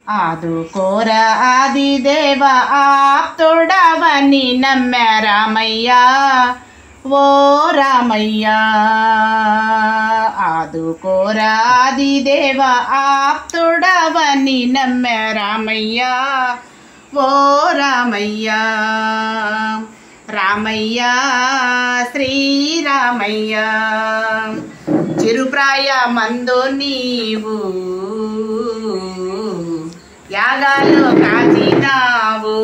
ఆదుకోర ఆదిదేవ ఆప్తుడవని నమ్మె రామయ్య ఓ రామయ్య. ఆదుకోర ఆదిదేవ ఆప్తుడవని నమ్మె రామయ్య ఓ రామయ్య. రామయ్య శ్రీరామయ్య చిరుప్రాయ మందు నీవు యాగాలు కాచినావు,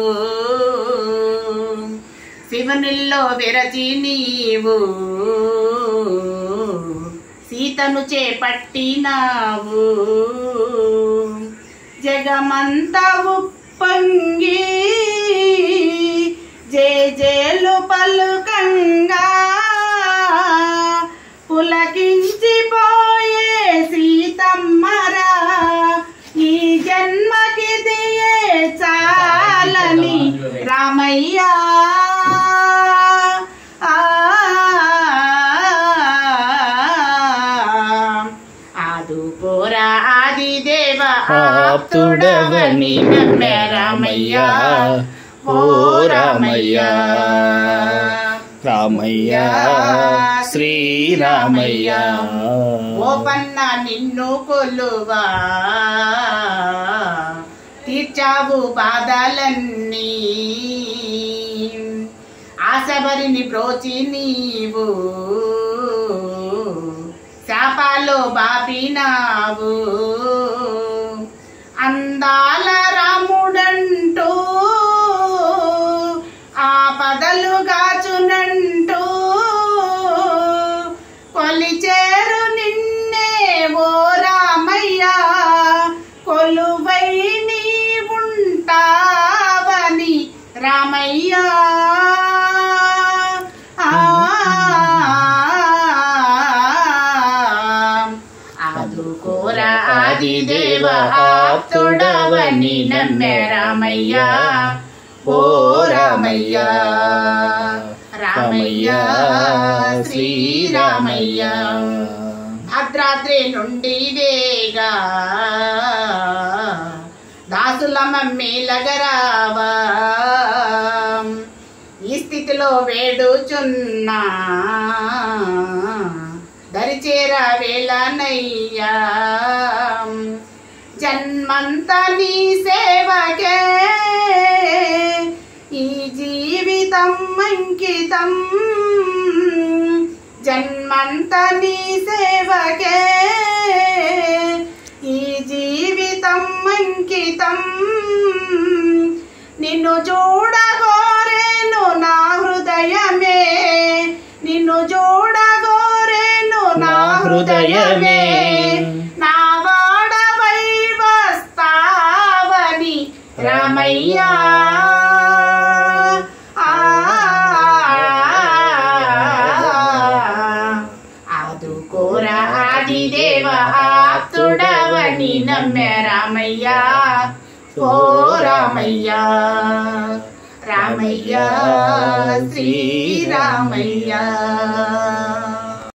శివునిల్లో విరచి నీవు సీతను చేపట్టినావు. జగమంతా ఉప్పొంగి జేజేలు పలుకంగా పులకించిపోయే సీతమ్మరా ఈ జన్మకి దియే చాలని రామయ్య. ఆదుకోరా ఆదిదేవ ఆప్తుడవని నమ్మె రామయ్య ఓ రామయ్య. రామయ్య శ్రీరామయ్య ఓ పన్న నిన్ను కొలువా తీర్చావు బాధలన్నీ, ఆశబరిని బ్రోచి నీవు శాపాలు బాపినావు. అందాల రాముడంటూ ఆపదలు గాచునంటూ కొలిచేరు నిన్నే ఓ రామయ్య. కొలువై నీవుంటావని రామయ్య. ఆదుకోర ఆదిదేవ ఆప్తుడవని నమ్మె రామయ్య ఓ రామయ్య. రామయ్య శ్రీరామయ్య భద్రాద్రి నుండి వేగా దాసుల మమ్మీలగరావా, ఈ స్థితిలో వేడుచున్నా దరిచేర వేళనయ్యా. జన్మంతా నీ సేవకే ఈ జీవితం అంకితం, జన్మంతా నీ సేవకే ఈ జీవితం అంకితం. నిన్ను చూడగోరేను నా హృదయమే, నిన్ను చూడగోరేను నా హృదయమే. నా వాడవై వస్తావని రామయ్య. ఆదుకోర ఆదిదేవ ఆప్తుడవని నమ్మె రామయ్య ఓ రామయ్య. రామయ్య శ్రీరామయ్య.